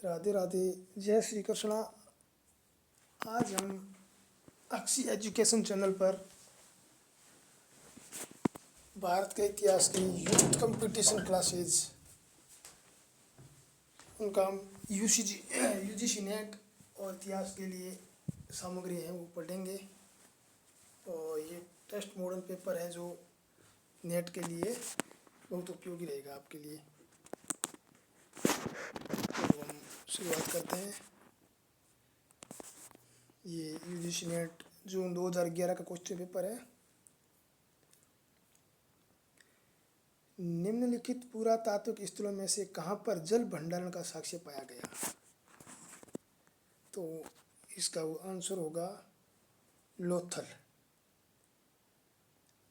राधे राधे, जय श्री कृष्णा। आज हम अक्षी एजुकेशन चैनल पर भारत के इतिहास की यूथ कंपटीशन क्लासेज, उनका हम यूजीसी नेट और इतिहास के लिए सामग्री है वो पढ़ेंगे। और ये टेस्ट मॉडल पेपर है जो नेट के लिए बहुत उपयोगी रहेगा आपके लिए। तो हम शुरुआत करते हैं। ये यूजीसी नेट जून 2011 का क्वेश्चन पेपर है। निम्नलिखित पुरातात्विक स्थलों में से कहाँ पर जल भंडारण का साक्ष्य पाया गया? तो इसका आंसर होगा लोथल।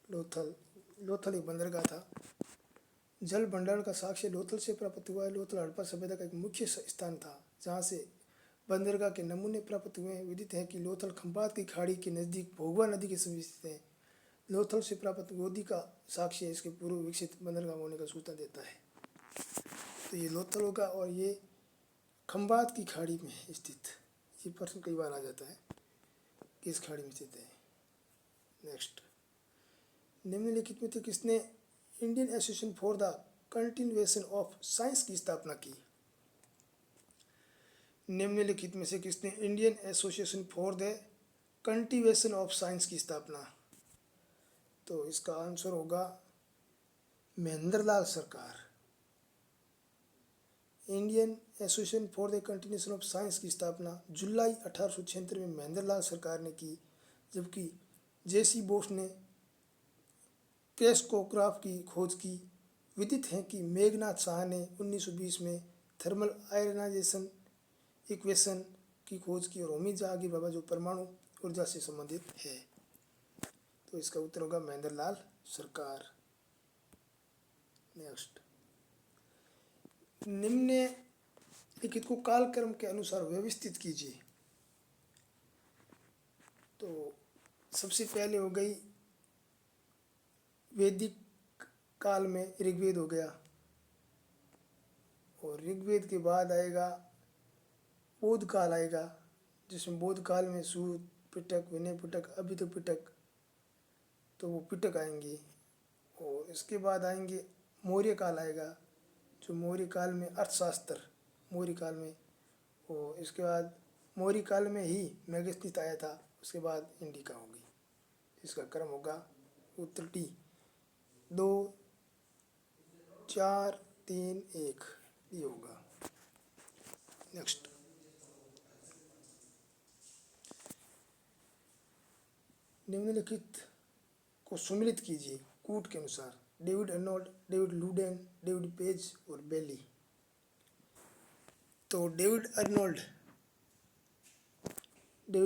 लोथल एक बंदरगाह था। जल भंडारण का साक्ष्य लोथल से प्राप्त हुआ है। लोथल हड़प्पा सभ्यता का एक मुख्य स्थान था जहाँ से बंदरगाह के नमूने प्राप्त हुए हैं। विदित है कि लोथल खंबात की खाड़ी के नज़दीक भोगवा नदी के समीप स्थित है। लोथल से प्राप्त गोदी का साक्ष्य इसके पूर्व विकसित बंदरगाह होने का सूचना देता है। तो ये लोथल होगा और ये खंबात की खाड़ी में स्थित। ये प्रश्न कई बार आ जाता है, किस खाड़ी में स्थित है। नेक्स्ट, निम्नलिखित में से किसने Indian association for the continuation of science की स्थापना की? निम्नलिखित में से किसने Indian association for the continuation of science की स्थापना? तो इसका आंसर होगा महेंद्रलाल सरकार। Indian association for the continuation of science की स्थापना जुलाई 1876 में महेंद्रलाल सरकार ने की, जबकि जेसी बोस ने क्रेस्कोग्राफ की खोज की। विदित है कि मेघनाथ शाह ने 1920 में थर्मल आयनाइजेशन इक्वेशन की खोज की और होमी जहांगीर बाबा जो परमाणु ऊर्जा से संबंधित है। तो इसका उत्तर होगा महेंद्रलाल सरकार। नेक्स्ट, निम्नलिखित को कालक्रम के अनुसार व्यवस्थित कीजिए। तो सबसे पहले हो गई वैदिक काल में ऋग्वेद हो गया, और ऋग्वेद के बाद आएगा बौद्ध काल आएगा, जिसमें बौद्ध काल में सूत पिटक, विनय पिटक, अभिधक पिटक, तो वो पिटक आएंगे। और इसके बाद आएंगे मौर्य काल आएगा, जो मौर्य काल में अर्थशास्त्र मौर्य काल में। और इसके बाद मौर्य काल में ही मेगास्थित आया था। उसके बाद इंडिका होगी। इसका क्रम होगा उत्तर टी 2 4 3 1 ये होगा। नेक्स्ट, निम्नलिखित को सम्मिलित कीजिए कूट के अनुसार। David Arnold, David Ludden, David Page और बेली। तो डेविड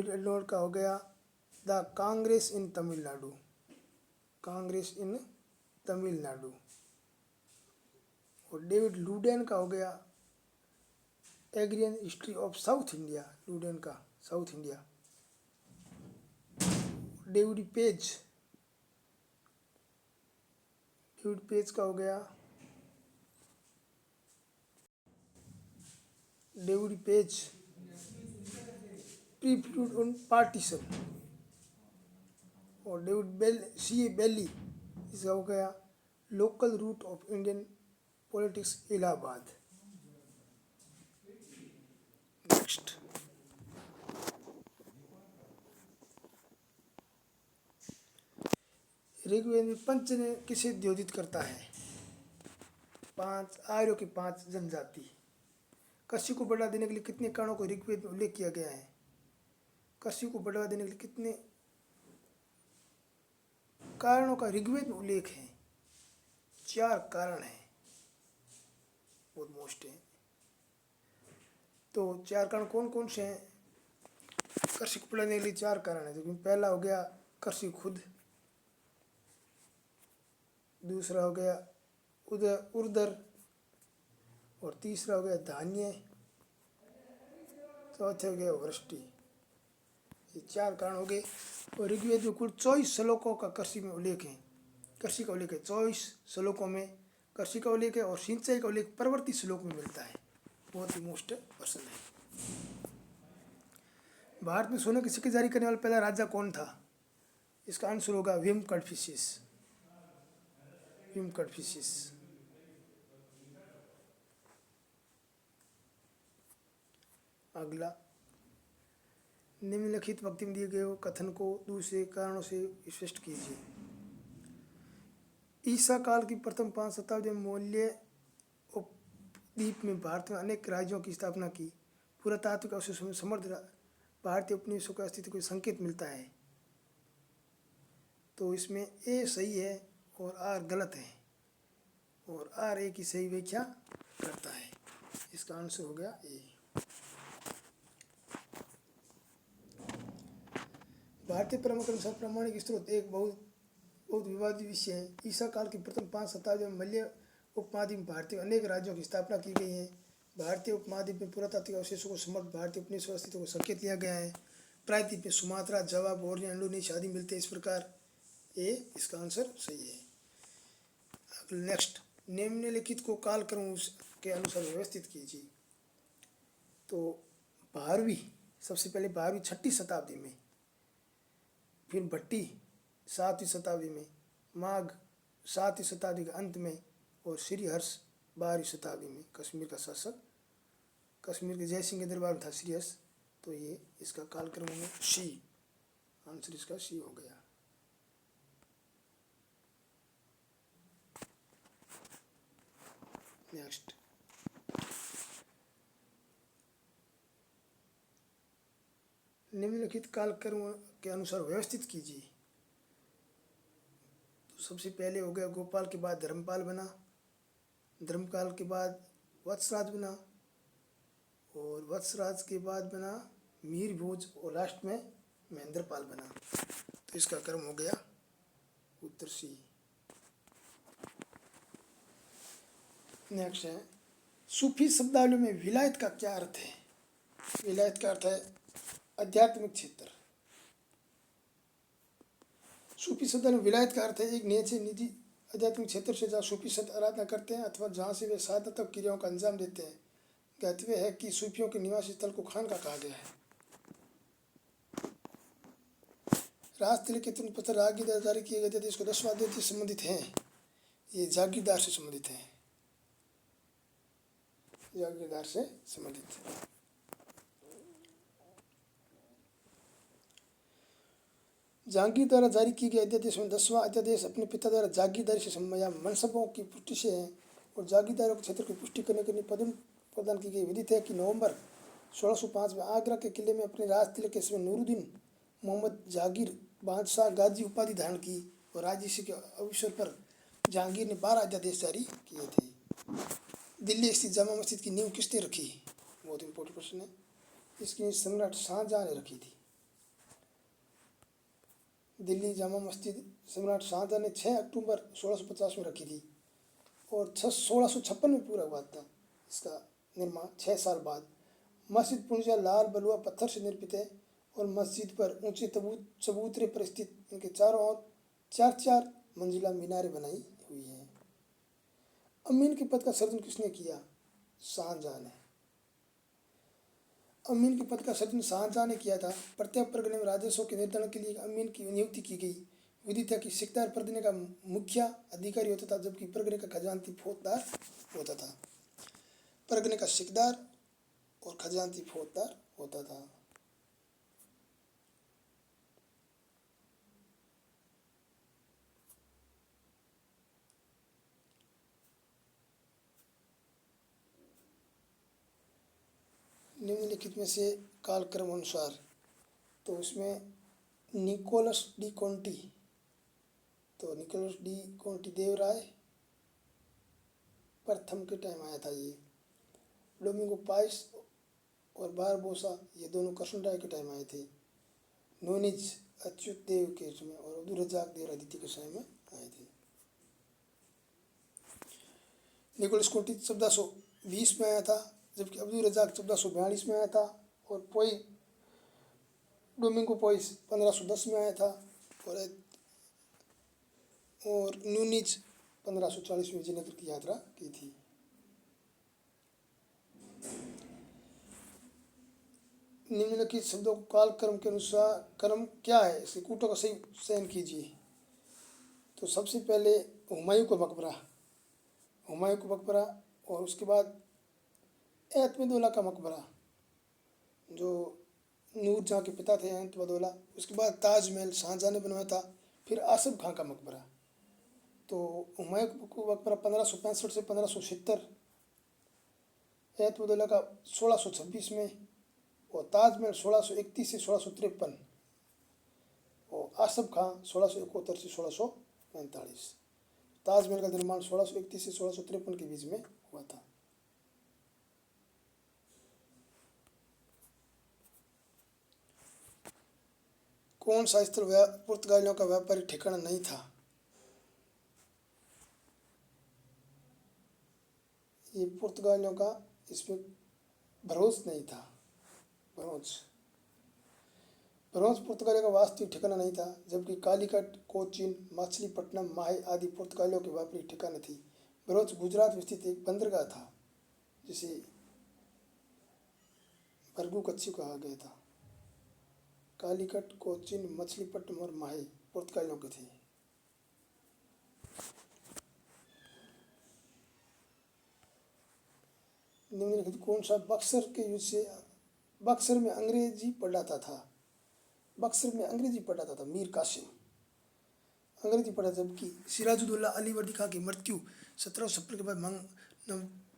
अर्नोल्ड का हो गया the Congress in Tamil Nadu. Congress in Tamil Nadu. और डेविड लुडेन का हो गया agrarian history of South India. Ludden का साउथ इंडिया। डेविड पेज का हो गया David Page prelude on partition. और डेविड सी बेली इसका हो गया local roots of Indian politics Allahabad. Next, Rigveda में पंच ने किसे द्योतित करता है? 5 आर्यों की 5 जनजाति। कृषि को बढ़ावा देने के लिए कितने कारणों को ऋग्वेद में उल्लेख किया गया है? कृषि को बढ़ावा देने के लिए कितने कारणों का ऋग्वेद में उल्लेख है? 4 कारण हैं, बहुत मोस्ट है। तो 4 कारण कौन कौन से हैं? कृषि को बढ़ाने के लिए 4 कारण है। जो पहला हो गया कृषि खुद, दूसरा हो गया उर्दर, और तीसरा हो गया धान्य, चौथा हो गया वृष्टि। ये 4 कारण हो गए। और ऋग्वेद में कुल 24 श्लोकों का कृषि में उल्लेख है। कृषि का उल्लेख है 24 श्लोकों में कृषि का उल्लेख है, और सिंचाई का उल्लेख परवर्ती श्लोक में मिलता है। बहुत ही मोस्ट पर्सन है। भारत में सोने के सिक्के जारी करने वाला पहला राजा कौन था? इसका आंसर होगा विम कड़फिशिस। विम कड़फिशिस। अगला, निम्नलिखित पंक्ति में दिए गए कथन को दूसरे कारणों से स्पष्ट कीजिए। ईसा काल की प्रथम 5 शताब्दी में मौर्य उपद्वीप में भारत में अनेक राज्यों की स्थापना की। पुरातात्विक अवशेषों में समृद्ध भारतीय उपनिवेशों के अस्तित्व को संकेत मिलता है। तो इसमें ए सही है और आर गलत है, और आर ए की सही व्याख्या करता है। इसका आंसर हो गया ए। भारतीय परंपरा के अनुसार प्रामाणिक स्रोत एक बहुत विवादित विषय है। ईसा काल की प्रथम 5 शताब्दी में मलय उपमहाद्वीप में भारतीय अनेक राज्यों की स्थापना की गई है। भारतीय उपमहाद्वीप में पुरातात्विक अवशेषों को समृद्ध भारतीय उपनिवेश अस्तित्व को संकेत लिया गया है। प्रायद्वीप में सुमात्रा, जावा, बोर्नियो, इंडोनेशिया आदि मिलते हैं। इस प्रकार ए इसका आंसर सही है। नेक्स्ट, निम्नलिखित को कालक्रम के अनुसार व्यवस्थित कीजिए। तो 12वीं, सबसे पहले 12वीं 6ठी शताब्दी में, फिर भट्टी 7वीं शताब्दी में, माघ 7वीं शताब्दी के अंत में, और श्रीहर्ष 12वीं शताब्दी में। कश्मीर का शासक, कश्मीर के जय सिंह के दरबार में था श्रीहर्ष। तो ये इसका कालक्रम में सी, आंसर इसका सी हो गया। नेक्स्ट, निम्नलिखित कालक्रम के अनुसार व्यवस्थित कीजिए। तो सबसे पहले हो गया गोपाल के बाद धर्मपाल बना, धर्मपाल के बाद वत्सराज बना, और वत्सराज के बाद बना मीर भोज, और लास्ट में महेंद्रपाल बना। तो इसका क्रम हो गया उत्तर सी। नेक्स्ट है, सूफी शब्दावली में विलायत का क्या अर्थ है? विलायत का अर्थ है आध्यात्मिक क्षेत्र। सूफी शब्दावली में विलायत का अर्थ है एक नियत से निजी आध्यात्मिक क्षेत्र से जहाँ सूफी संत आराधना करते हैं अथवा जहाँ से वे साधनात्मक क्रियाओं का अंजाम देते हैं। ज्ञातव्य है कि सूफियों के निवास स्थल को खानका गया है। राजतिलक के तुरंत पत्र जागीरदार जारी किए गए थे। इसको 10वां अध्याय से संबंधित हैं। ये जागीरदार से संबंधित है, जागीरदार से संबंधित है। जहांगीर द्वारा जारी किए गए अध्यादेश में 10वां अध्यादेश अपने पिता द्वारा जागीरदारी से संबंधित मनसबों की पुष्टि से है, और जागीरदारों के क्षेत्र की पुष्टि करने के लिए प्रदान की गई। विदित है कि नवंबर 1605 में आगरा के किले में अपने राज तिलक के समय नूरुद्दीन मोहम्मद जागीर बादशाह गाजी उपाधि धारण की, और राजऋषि के अवसर पर जहांगीर ने 12 अध्यादेश जारी किए थे। दिल्ली स्थित जामा मस्जिद की नींव किसने रखी? बहुत इंपॉर्टेंट प्रश्न है। इसकी नींव सम्राट शाहजहां ने रखी थी। दिल्ली जामा मस्जिद सम्राट शाहजहां ने 6 अक्टूबर 1650 में रखी थी, और 1656 में पूरा हुआ था इसका निर्माण। 6 साल बाद मस्जिद पूर्णतः लाल बलुआ पत्थर से निर्मित है, और मस्जिद पर ऊंचे चबूतरे पर स्थित इनके चारों ओर 4-4 मंजिला मीनारें बनाई हुई हैं। अमीन के पद का सर्जन किसने किया? शाहजहां ने। अमीन के पद का सर्जन शाहजहां ने किया था। प्रत्येक परगने में राजस्व के निर्धारण के लिए अमीन की नियुक्ति की गई। विदित है कि सिकदार परगने का मुखिया अधिकारी होता था, जबकि परगने का खजांची फौजदार होता था। परगने का सिकदार और खजांची फौजदार होता था। निम्नलिखित में से कालक्रम अनुसार, तो उसमें निकोलस डी कॉन्टी, तो निकोलस डी कॉन्टी देवराय प्रथम के टाइम आया था। ये डोमिंगो पाइस और बारबोसा ये दोनों कृष्णराय के टाइम आए थे। नोनिज अच्युत देव के समय, और अब्दुल रजाक देव आदित्य के समय में आए थे। निकोलस कॉन्टी 1420 में आया था, जबकि अब्दुल रजाक 1442 में आया था, और डोमिंगो पॉइस 1510 में आया था, और नूनिज 1540 में विजयनगर की यात्रा की थी। निम्नलिखित शब्दों को काल कर्म के अनुसार कर्म क्या है, इसके कूटों का सही चयन कीजिए। तो सबसे पहले हुमायूं का मकबरा, हुमायूं का मकबरा, और उसके बाद एतमदौला का मकबरा जो नूरजहाँ के पिता थे एतमदौला। उसके बाद ताजमहल शाहजहाँ ने बनवाया था। फिर आसिफ खां का मकबरा। तो हुमायूं का मकबरा 1565 से 1576, एतमदौला का 1626 में, और ताजमहल 1631 से 1653, और आसिफ खां 1671 से 1645। ताजमहल का निर्माण 1631 से 1653 के बीच में हुआ था। कौन सा स्थल पुर्तगालियों का व्यापारिक ठिकाना नहीं था? ये पुर्तगालियों का इसमें भरोस नहीं था। भरोस भरोस पुर्तगालियों का वास्तविक ठिकाना नहीं था, जबकि कालीकट, कोचीन, मछलीपट्टनम, माहे आदि पुर्तगालियों के व्यापारिक ठिकाने थी। भरोच गुजरात में स्थित एक बंदरगाह था जिसे भरगू कच्छी कहा गया था। कालीकट, कोचीन, मछलीपट्टनम और माहे पुर्तगालियों के थे। निम्नलिखित कौन सा बक्सर के युद्ध से बक्सर में अंग्रेजी पढ़ाता था? बक्सर में अंग्रेजी पढ़ाता था मीर कासिम, अंग्रेजी पढ़ा, जबकि सिराजुद्दौला अली वर्दी खां की मृत्यु 1756 के बाद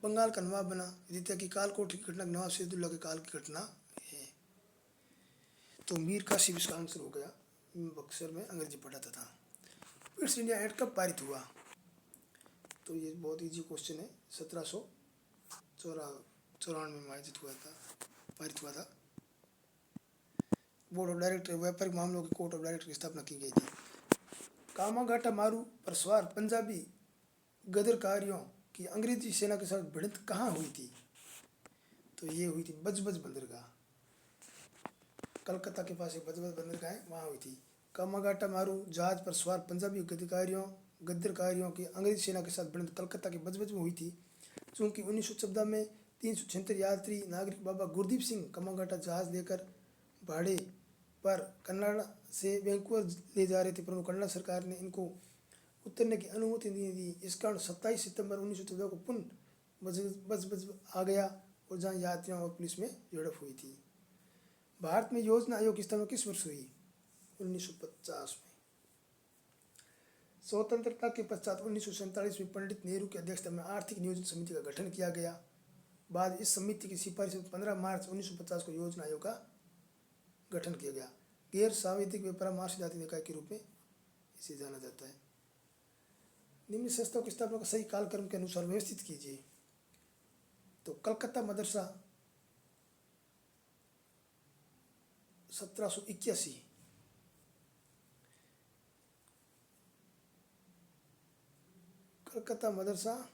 बंगाल का नवाब बना। द्वितीय की कालकोट की घटना नवाब सिराजुद्दौला के काल की घटना है। तो मीर कासिम इसका आंसर हो गया। बक्सर में अंग्रेजी पढ़ाता था। ईस्ट इंडिया एक्ट कब पारित हुआ? तो ये बहुत इजी क्वेश्चन है। 1794 में आयोजित हुआ था, पारित हुआ था। बोर्ड ऑफ डायरेक्टर व्यापारिक मामलों के कोर्ट ऑफ डायरेक्टर की स्थापना की गई थी। कामागाटा मारू पर सवार पंजाबी गदरकारियों की अंग्रेजी सेना के साथ भिड़ंत कहाँ हुई थी? तो ये हुई थी बजबज बंदरगाह, कलकत्ता के पास एक बजबज बंदरगाह है, वहाँ हुई थी। कामागाटा मारू जहाज पर सवार पंजाबी गद्दरकारियों की अंग्रेजी सेना के साथ भिड़ंत कलकत्ता के बजबज में हुई थी। चूँकि 1914 में 376 यात्री नागरिक बाबा गुरदीप सिंह कामागाटा जहाज लेकर भाड़े पर कन्नड़ से वैंकूवर ले जा रहे थे, परंतु कन्नड़ सरकार ने इनको उतरने की अनुमति नहीं दी। इस कारण 27 सितंबर 1914 को पुनः बजबज आ गया और जहाँ यात्रियों और पुलिस में झड़प हुई थी। भारत में योजना आयोग की स्थापना किस वर्ष हुई? 1950 में। स्वतंत्रता के पश्चात 1947 में पंडित नेहरू की अध्यक्षता में आर्थिक नियोजन समिति का गठन किया गया। बाद इस समिति की सिफारिश 15 मार्च 1950 को योजना आयोग का गठन किया गया। गैर सांविधिक व परामर्श जाति निकाय के रूप में इसे जाना जाता है। निम्न संस्थाओं की स्थापना को सही कालक्रम के अनुसार व्यवस्थित कीजिए। तो कलकत्ता मदरसा 1781, कलकत्ता मदरसा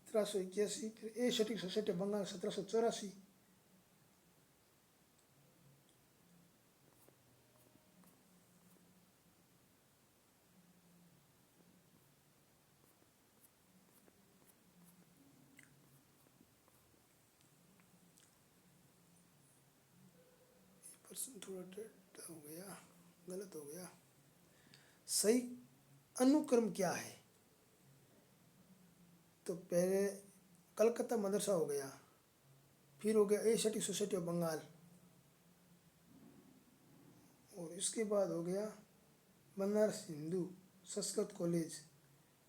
1781। फिर एशियाटिक सोसाइटी ऑफ बंगाल 1784। थोड़ा हो गया, गलत हो गया। सही अनुक्रम क्या है? तो पहले कलकत्ता मदरसा हो गया, फिर हो गया एशियाटिक सोसाइटी ऑफ बंगाल, और इसके बाद हो गया बनारस हिंदू संस्कृत कॉलेज,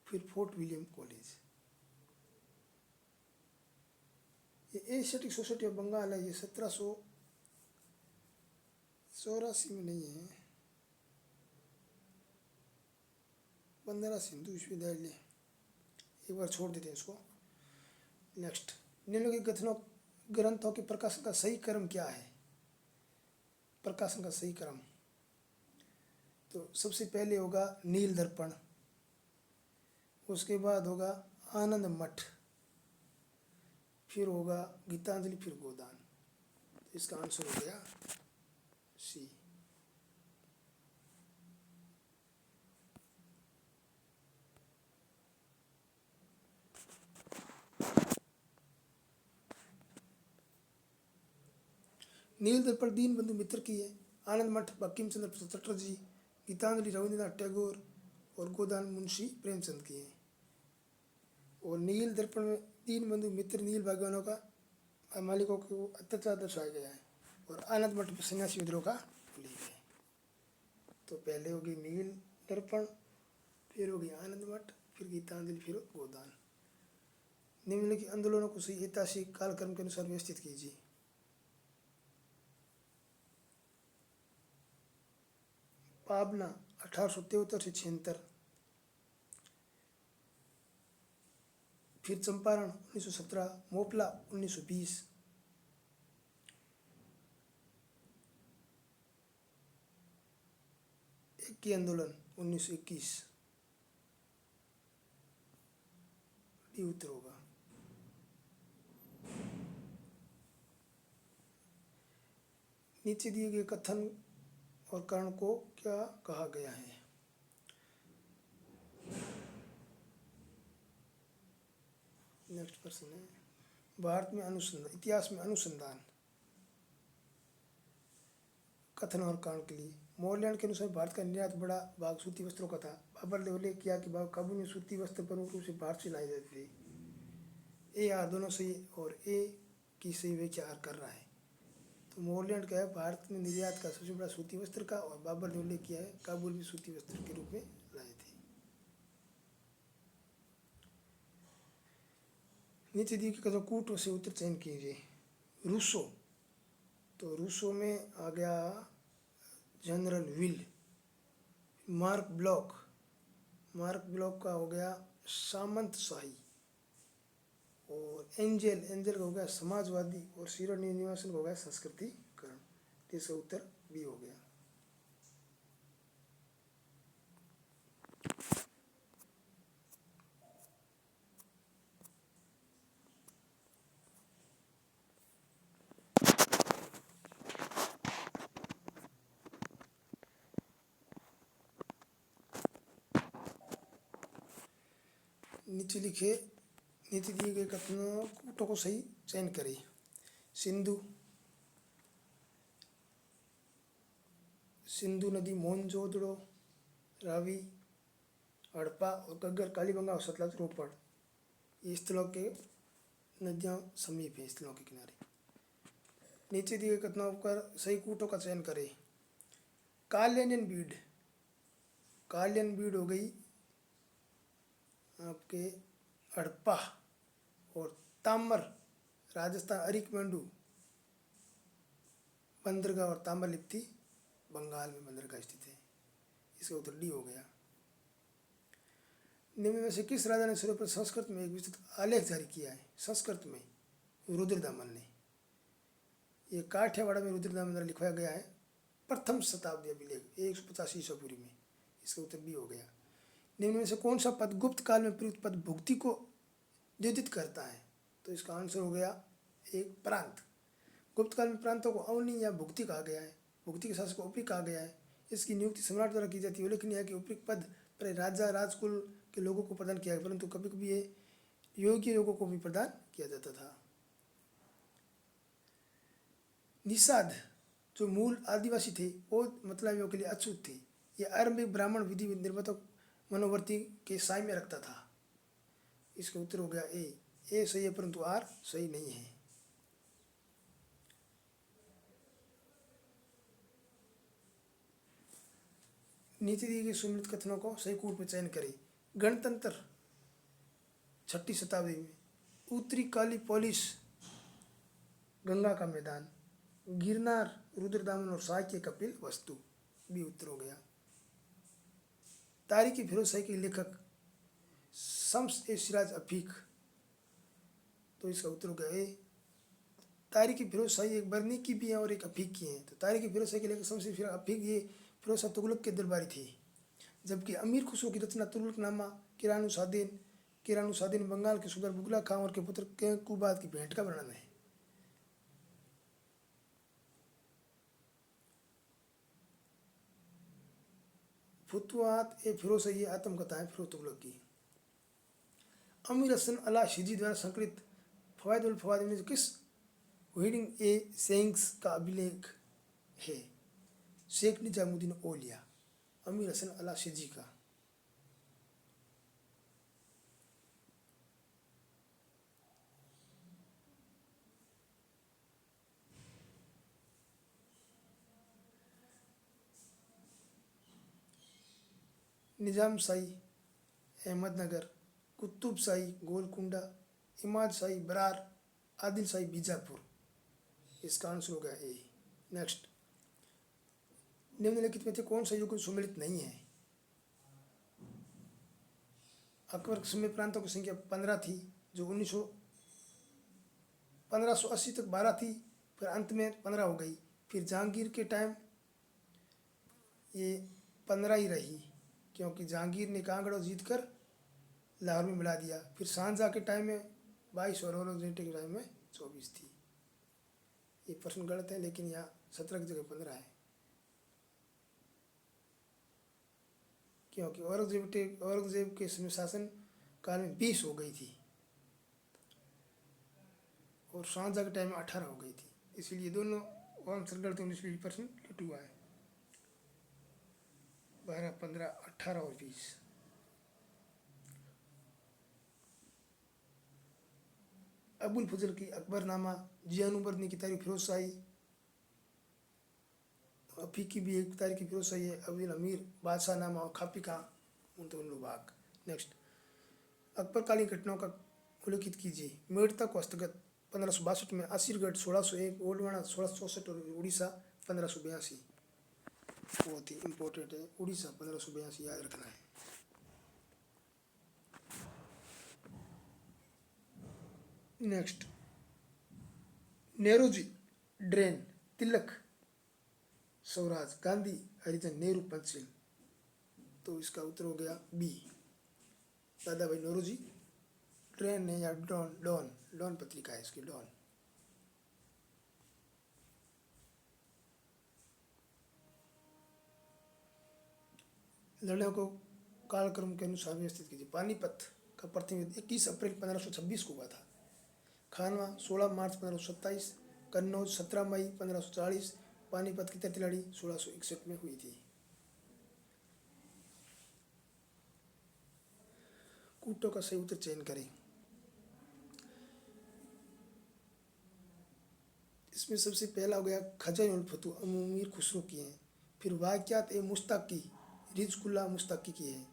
फिर फोर्ट विलियम कॉलेज। ये एशियाटिक सोसाइटी ऑफ बंगाल है, ये 1784 में नहीं है। बनारस हिंदू विश्वविद्यालय, एक बार छोड़ देते हैं इसको। नेक्स्ट, निम्नलिखित ग्रंथों के प्रकाशन का सही क्रम क्या है? प्रकाशन का सही क्रम, तो सबसे पहले होगा नील दर्पण, उसके बाद होगा आनंद मठ, फिर होगा गीतांजलि, फिर गोदान। तो इसका आंसर हो गया सी। नील दर्पण दीन बंधु मित्र की है। आनंद मठ बंकिम चंद्र चटर्जी, गीतांजलि रविंद्रनाथ टैगोर और गोदान मुंशी प्रेमचंद की है। और नील दर्पण में दीन बंधु मित्र नील भगवानों का मालिकों को अत्याचार दर्शाया गया है। और आनंद मठ में सन्यासी विद्रोह का उल्लेख है। तो पहले होगी नील दर्पण, फिर होगी आनंद मठ, फिर गीतांजलि, फिर गोदान। निम्नलिखित आंदोलनों को सही ऐतिहासिक कालक्रम के अनुसार व्यवस्थित कीजिए। पाबना 1873 से 76, फिर चंपारण 1917, मोपला 1920, इक्की आंदोलन 1921। डी उत्तर होगा। नीचे दिए गए कथन और कारण को क्या कहा गया है? नेक्स्ट प्रश्न है, भारत में अनुसंधान, इतिहास में अनुसंधान। कथन और कारण के लिए मौर्यान के अनुसार भारत का निर्यात बड़ा भाग सूती वस्त्रों का था। बाबर ने उल्लेख किया कि काबुल में सूती वस्त्र प्रमुख रूप से भारत से लाए जाते थे। ए आर दोनों सही और ए की सही विचार कर रहा है। तो मौर्यान क्या है, भारत में निर्यात का सबसे बड़ा सूती वस्त्र का, और बाबर ने उल्लेख किया है काबुल भी सूती वस्त्र के रूप में लाए थे। नीचे दिए गए कूट से उत्तर चयन कीजिए। रूसो, तो रूसो में आ गया general will. Mark block, mark block का हो गया सामंतशाही। और एंजल, एंजल का हो गया समाजवादी। और श्रीनिवासन का हो गया संस्कृतिकरण। इसका उत्तर बी हो गया। नीचे लिखे, नीचे दिए गए कथनों को सही चयन करें। सिंधु, सिंधु नदी मोहनजोदड़ो, रावी, हड़प्पा और घग्गर, कालीबंगा और सतलज, रोपड़, ये स्थलों के नदियाँ समीप हैं, स्थलों के किनारे। नीचे दिए गए कथनों पर सही कूटों का चयन करें। काल्यायन बीड, काल्यायन बीड हो गई आपके हड़प्पा। और तामर राजस्थान, अरिकमेंडू बंदरगाह और ताम्रलिप्ति बंगाल में बंदरगाह स्थित है। इसका उत्तर डी हो गया। निम्न में से किस राजा ने सर्वप्रथम संस्कृत में एक विस्तृत आलेख जारी किया है? संस्कृत में रुद्रदामन ने। ये काठियावाड़ में रुद्रदामन द्वारा लिखवाया गया है। प्रथम शताब्दी अभिलेख 185 ईसा पूर्व में। इसका उत्तर बी हो गया। निम्न में से कौन सा पद गुप्त काल में प्रयुक्त पद भुक्ति को द्योतित करता है? तो इसका आंसर हो गया एक प्रांत। गुप्त काल में प्रांतों को अवनी या भुक्ति कहा गया है। भुक्ति के शासक को उपरी कहा गया है। इसकी नियुक्ति सम्राट द्वारा की जाती है। उल्लेखनीय है कि उपरी पद पर राजा राजकुल के लोगों को प्रदान किया गया, परंतु कभी कभी ये योग्य लोगों को भी प्रदान किया जाता था। निषाद जो मूल आदिवासी थे वो मतलबियों के लिए अछूत थे। ये आरंभिक ब्राह्मण विधि निर्वर्तक मनोवर्ती के साय में रखता था। इसका उत्तर हो गया ए सही है परंतु आर सही नहीं है। नीचे दिए गए सुमिलित कथनों को सही कूट में चयन करें। गणतंत्र 6ठी शताब्दी में, उत्तरी काली पोलिस गंगा का मैदान, गिरनार रुद्रदामन और साक्य कपिल वस्तु, भी उत्तर हो गया। तारीखी फिरोजशाही के लेखक शम्स ए सिराज अफीक, तो इसका उत्तर हो गया ए। तारीखी फिरोजशाही एक बरनी की भी है और एक अफीक की है। तो तारीखी फिरोजशाही के लेखक शम्स ए सिराज अफीक ये फिरोज शाह तुगलक के दरबारी थे। जबकि अमीर खुसरो की रचना तुगलकनामा किरानुसादीन बंगाल के सुल्तान बुगला खां और के पुत्र केकुबाद की भेंट का वर्णन है। फुतुहात ए फिरोज ये आत्मकथा है फिरोज तुगलक की। अमीर हसन अला शिजी द्वारा संकलित फवायद उल फवाद में किस रीडिंग ए सेइंग्स का अभिलेख है। शेख निजामुद्दीन औलिया, अमीर हसन अला शिजी का। निजाम शाही अहमदनगर, कुतुब शाही गोलकुंडा, इमाद शाही बरार, आदिल शाही बीजापुर। इसका आंसर होगा ए। नेक्स्ट, निम्नलिखित में से कौन सा युग सुमेलित नहीं है? अकबर के समय प्रांतों की संख्या 15 थी, जो 1580 तक 12 थी, फिर अंत में 15 हो गई। फिर जहांगीर के टाइम ये 15 ही रही, क्योंकि जहांगीर ने कांगड़ा जीत कर लाहौर में मिला दिया। फिर शाहजहाँ के टाइम में 22 और औरंगजेब के टाइम में 24 थी। ये प्रश्न गलत है, लेकिन यहाँ 17 की जगह 15 है, क्योंकि औरंगजेब के समय शासन काल में 20 हो गई थी और शाहजहाँ के टाइम में 18 हो गई थी। इसलिए दोनों आंसर गलत है, इसलिए प्रश्न लट हुआ है। 12, 15, 18 और 20। अबुल फजल की अकबरनामा, जियानुवर्दीन की तारीख फिरोज शाही, अफीकी भी एक तारीख की फिरोज शाही है, अब्दुल अमीर बादशाह नामा और खापी का मुंतवनुबाग। नेक्स्ट, अकबरकालीन घटनाओं का उल्लेखित कीजिए। मेड़ता को हस्तगत 1562 में, असीरगढ़ 1601, ओल्डवाड़ा 1664 और उड़ीसा 1582। बहुत ही इम्पोर्टेंट है, उड़ीसा 1582 याद रखना है। नेक्स्ट, नेहरूजी ड्रेन, तिलक स्वराज, गांधी हरिजन, नेहरू पंचशील। तो इसका उत्तर हो गया बी, दादा भाई नौरोजी ड्रेन है या डॉन पत्रिका है इसकी, डॉन। लड़ाइयों को कालक्रम के अनुसार व्यवस्थित कीजिए। पानीपत का प्रतिनिधित्व 21 अप्रैल 1526 को हुआ था। खानवा 16 मार्च 1527, कन्नौज 17 मई 1540, पानीपत की तृतीय लड़ाई 1661 में हुई थी। कूटों का सही उत्तर चयन करें। इसमें सबसे पहला हो गया खजाइन उल फतू अमीर खुसरो की है। फिर वाक़ियात ए मुश्ताकी रिजकुल्ला मुश्ताकी की है।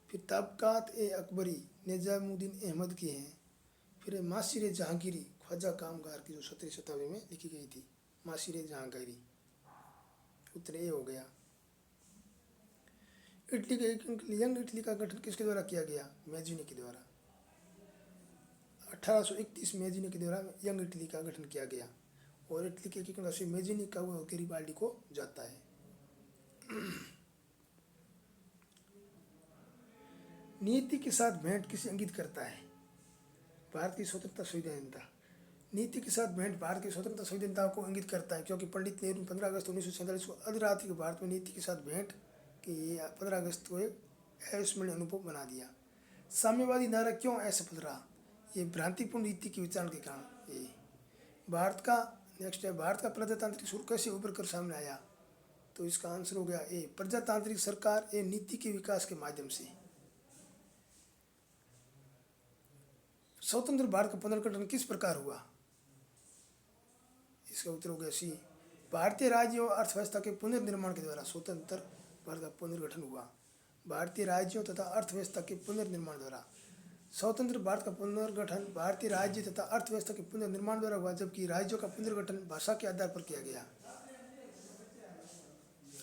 फिर तबकात ए अकबरी निजामुद्दीन अहमद की हैं। फिर मासिर जहांगीरी ख्वाजा कामगार की, जो 17वीं शताब्दी में लिखी गई थी, मासिर जहांगीरी। उत्तर ए हो गया। इटली के यंग इटली का गठन किसके द्वारा किया गया? मैजिनी के द्वारा। 1831 मैजिनी के द्वारा यंग इटली का गठन किया गया और इटली के किंग से मैजिनी का वो गैरिबाल्डी को जाता है। नीति के साथ भेंट किसे इंगित करता है? भारत की स्वतंत्रता संविधानता। नीति के साथ भेंट भारत की स्वतंत्रता संविधानता को इंगित करता है, क्योंकि पंडित नेहरू 15 अगस्त 1947 को अर्धरात्रि को भारत में नीति के साथ भेंट कि 15 अगस्त को एक अविस्मरणीय अनुभव बना दिया। साम्यवादी नारा क्यों असफल रहा? ये भ्रांतिपूर्ण नीति के विचारण के कारण। ये भारत का नेक्स्ट है, भारत का प्रजातांत्रिक स्वरूप कैसे उभर कर सामने आया? तो इसका आंसर हो गया ए, प्रजातांत्रिक सरकार ए नीति के विकास के माध्यम से। स्वतंत्र भारत का पुनर्गठन किस प्रकार हुआ? इसका उत्तर हो गया सी, भारतीय राज्यों और अर्थव्यवस्था के पुनर्निर्माण के द्वारा स्वतंत्र भारत का पुनर्गठन हुआ। भारतीय राज्यों तथा अर्थव्यवस्था के पुनर्निर्माण द्वारा। स्वतंत्र भारत का पुनर्गठन भारतीय राज्य तथा अर्थव्यवस्था के पुनर्निर्माण द्वारा हुआ, जबकि राज्यों का पुनर्गठन भाषा के आधार पर किया गया।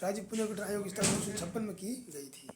राज्य पुनर्गठन आयोग की स्थापना 1956 में की गई थी।